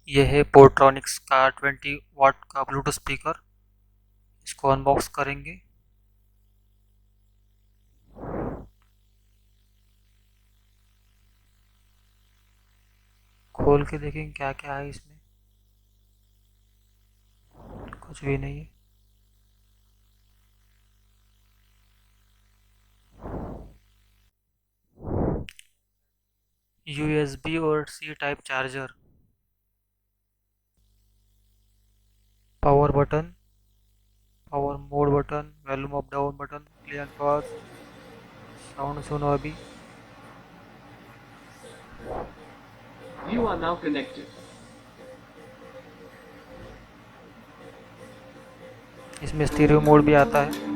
ये है पोर्ट्रॉनिक्स का 20 वाट का ब्लूटूथ स्पीकर। इसको अनबॉक्स करेंगे। खोल के देखेंगे क्या क्या है इसमें। कुछ भी नहीं है। यूएसबी और C type charger, power button, power mode button, volume up down button, play and pause, sound सुनो अभी। You are now connected. इसमें स्टीरियो मोड भी आता है।